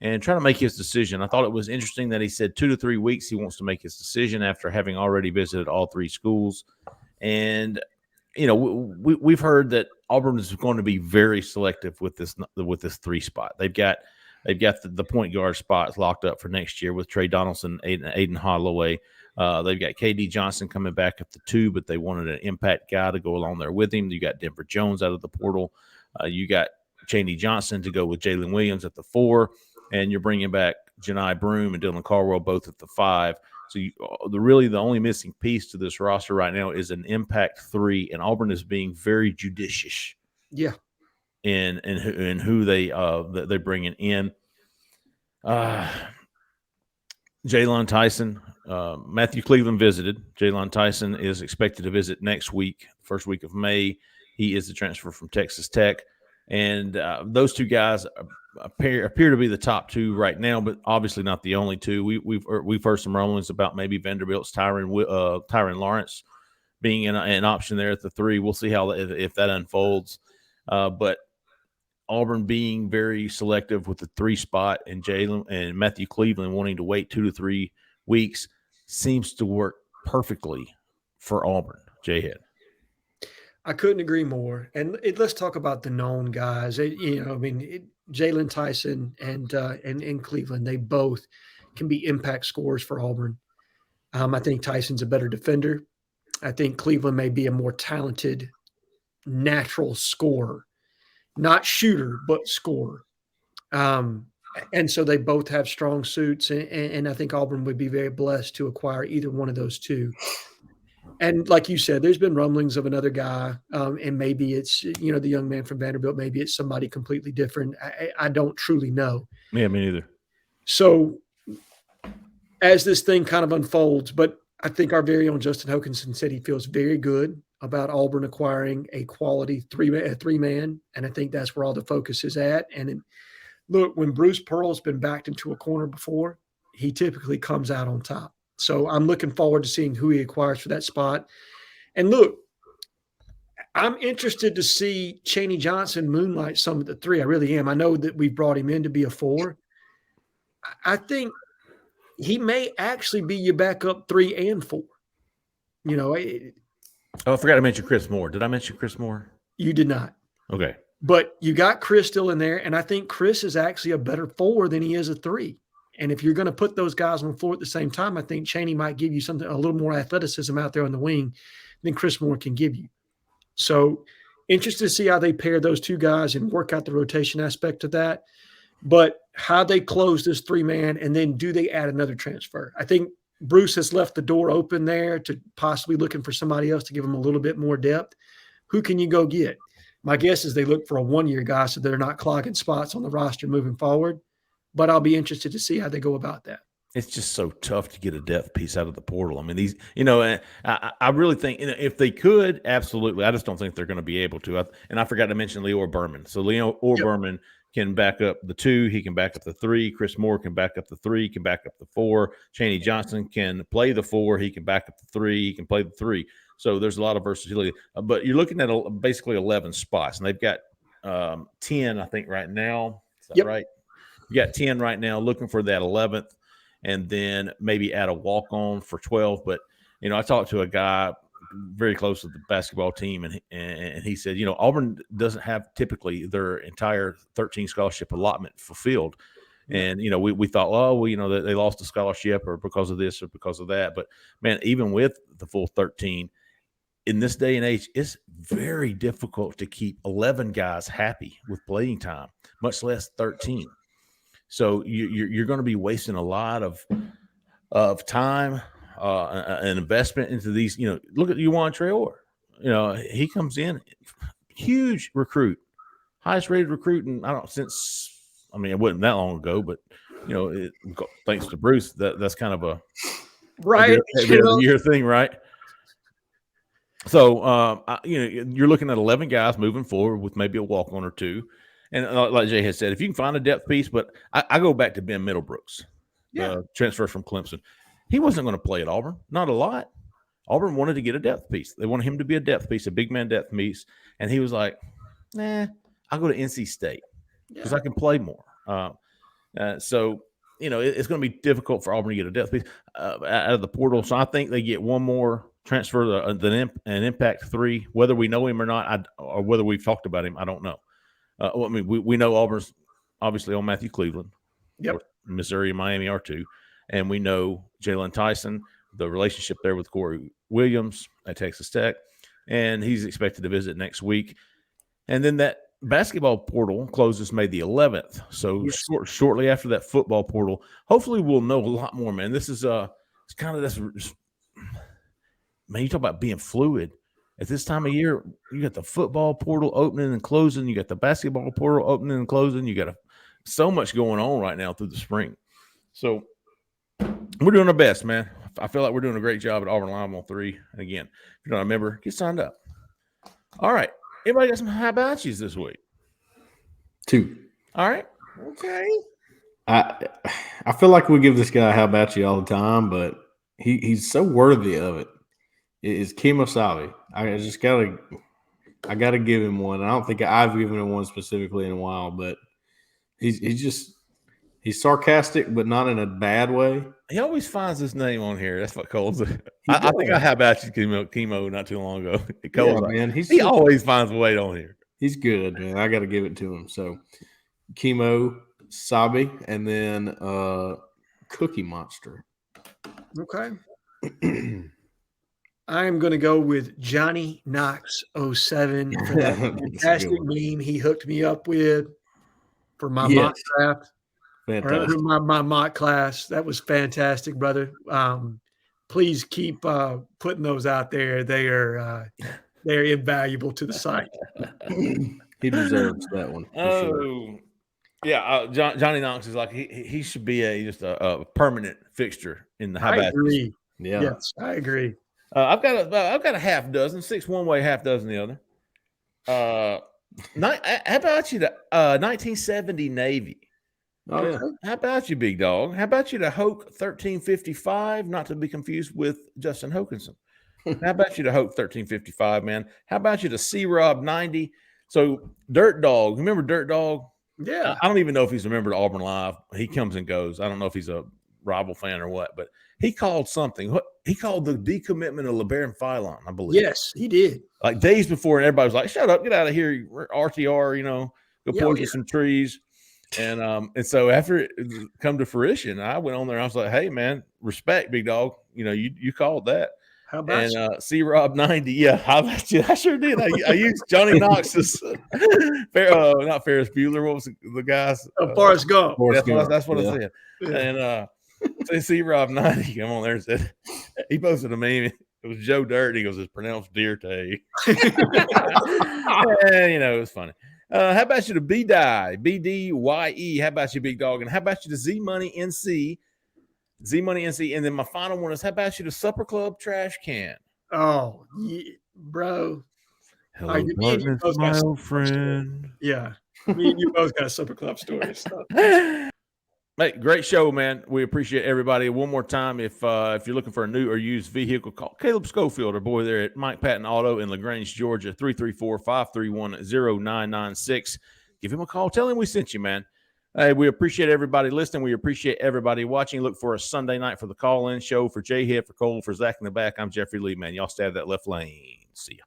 and try to make his decision. I thought it was interesting that he said 2 to 3 weeks he wants to make his decision after having already visited all 3 schools. And, we've heard that Auburn is going to be very selective with this 3 spot. They've got the point guard spots locked up for next year with Trey Donaldson, Aiden Holloway. They've got KD Johnson coming back at the 2, but they wanted an impact guy to go along there with him. You got Denver Jones out of the portal. You got Chaney Johnson to go with Jalen Williams at the 4, and you're bringing back Janai Broome and Dylan Caldwell both at the 5. So the only missing piece to this roster right now is an impact 3, and Auburn is being very judicious. Yeah. In who they're bringing in. Jaylon Tyson, Matthew Cleveland visited. Jaylon Tyson is expected to visit next week, first week of May. He is the transfer from Texas Tech, and those 2 guys appear to be the top 2 right now, but obviously not the only 2. We've heard some rumblings about maybe Vanderbilt's Tyron Lawrence being an option there at the 3. We'll see how if that unfolds, but Auburn being very selective with the 3 spot and Jalen and Matthew Cleveland wanting to wait 2 to 3 weeks seems to work perfectly for Auburn. Jhead. I couldn't agree more. And let's talk about the known guys. Jalen Tyson and Cleveland, they both can be impact scorers for Auburn. I think Tyson's a better defender. I think Cleveland may be a more talented natural scorer. Not shooter, but scorer. And so they both have strong suits, and I think Auburn would be very blessed to acquire either one of those 2. And like you said, there's been rumblings of another guy, and maybe it's, the young man from Vanderbilt. Maybe it's somebody completely different. I don't truly know. Yeah, me neither. So as this thing kind of unfolds, but I think our very own Justin Hokanson said he feels very good about Auburn acquiring a quality 3-man, and I think that's where all the focus is at. And look, when Bruce Pearl's been backed into a corner before, he typically comes out on top. So I'm looking forward to seeing who he acquires for that spot. And look, I'm interested to see Chaney Johnson moonlight some of the 3. I really am. I know that we brought him in to be a 4. I think he may actually be your backup 3 and 4. I forgot to mention Chris Moore. Did I mention Chris Moore? You did not. Okay. But you got Chris still in there, and I think Chris is actually a better 4 than he is a 3. And if you're going to put those guys on the floor at the same time, I think Chaney might give you a little more athleticism out there on the wing than Chris Moore can give you. So interested to see how they pair those 2 guys and work out the rotation aspect of that. But how they close this 3-man, and then do they add another transfer? I think Bruce has left the door open there to possibly looking for somebody else to give them a little bit more depth. Who can you go get? My guess is they look for a 1-year guy so they're not clogging spots on the roster moving forward. But I'll be interested to see how they go about that. It's just so tough to get a depth piece out of the portal. I mean, these, I really think if they could, absolutely. I just don't think they're going to be able to. And I forgot to mention Leor Berman. So Leor Berman can back up the 2. He can back up the 3. Chris Moore can back up the 3. Can back up the 4. Chaney Johnson can play the 4. He can back up the 3. He can play the 3. So there's a lot of versatility. But you're looking at basically 11 spots, and they've got 10, I think, right now. Is that right? You got 10 right now, looking for that 11th, and then maybe add a walk-on for 12. But, I talked to a guy very close to the basketball team, and he said, Auburn doesn't have typically their entire 13 scholarship allotment fulfilled. And, we thought, they lost a scholarship or because of this or because of that. But, man, even with the full 13, in this day and age, it's very difficult to keep 11 guys happy with playing time, much less 13. So you're going to be wasting a lot of time and investment into these. Look at Juwan Traore. He comes in, huge recruit, highest rated recruit, and it wasn't that long ago, but thanks to Bruce, that's kind of a right every other year thing, right? So you're looking at 11 guys moving forward with maybe a walk on or two, and like Jay has said, if you can find a depth piece, but I go back to Ben Middlebrooks, the transfer from Clemson. He wasn't going to play at Auburn, not a lot. Auburn wanted to get a depth piece. They wanted him to be a depth piece, a big man depth piece, and he was like, "Nah, I'll go to NC State because I can play more." So it's going to be difficult for Auburn to get a depth piece out of the portal. So I think they get one more transfer, an Impact 3, whether we know him or not, or whether we've talked about him, I don't know. We know Auburn's obviously on Matthew Cleveland. Yep. Missouri and Miami are too. And we know Jalen Tyson, the relationship there with Corey Williams at Texas Tech, and he's expected to visit next week. And then that basketball portal closes May the 11th. So shortly after that football portal, hopefully we'll know a lot more, man. This is it's kind of this, man, you talk about being fluid. At this time of year, you got the football portal opening and closing. You got the basketball portal opening and closing. You got so much going on right now through the spring. So we're doing our best, man. I feel like we're doing a great job at Auburn Live on 3. And again, if you're not a member, get signed up. All right. Everybody got some how about yous this week? 2. All right. Okay. I feel like we give this guy how about you all the time, but he's so worthy of it. It's Kemosabe. I gotta give him one. I don't think I've given him one specifically in a while, but he's sarcastic, but not in a bad way. He always finds his name on here. That's what Cole's. I think I have about you chemo not too long ago. Man, he always finds a way on here. He's good, man. I got to give it to him. So, Chemo, Sabi, and then Cookie Monster. Okay. I am going to go with Johnny Knox 07 for that fantastic meme he hooked me up with for my mock draft. Fantastic. Or my mock class. That was fantastic, brother. Please keep putting those out there. They're invaluable to the site. He deserves that one. Sure. Yeah. Johnny Knox is like he should be just a permanent fixture in the high. I agree. Yeah. Yes, I agree. I've got a half dozen, 6 one way, half dozen the other. How about you the 1970 Navy? Oh, yeah. How about you, big dog? How about you to Hoke 1355, not to be confused with Justin Hokanson? How about you to Hoke 1355, man? How about you to C-Rob 90? So Dirt Dog, remember Dirt Dog? Yeah. I don't even know if he's a member of Auburn Live. He comes and goes. I don't know if he's a rival fan or what, but he called something. He called the decommitment of LeBaron Philon, I believe. Yes, he did. Like days before, and everybody was like, shut up, get out of here, RTR, go poison some trees. And so after it come to fruition, I went on there. I was like, "Hey, man, respect, big dog. You called that." How about you? C-Rob 90, yeah, how about you? I sure did. I used Johnny Knox's not Ferris Bueller. What was the guy's? Forrest Gump. That's what I said. Yeah. And C-Rob 90 came on there and said he posted a meme. It was Joe Dirt. He goes, "It's pronounced Deer Tay." And it was funny. How about you to BDYE? How about you, big dog? And how about you to Z Money NC? And then my final one is how about you to Supper Club Trash Can? Oh, yeah, bro. Hello, darkness, my old friend. Yeah, me and you both got Supper Club stories. So. Hey, great show, man. We appreciate everybody. One more time, if you're looking for a new or used vehicle, call Caleb Schofield, our boy there at Mike Patton Auto in LaGrange, Georgia, 334-531-0996. Give him a call. Tell him we sent you, man. Hey, we appreciate everybody listening. We appreciate everybody watching. Look for a Sunday night for the call-in show. For Jhead, for Cole, for Zach in the back, I'm Jeffrey Lee, man. Y'all stay out of that left lane. See ya.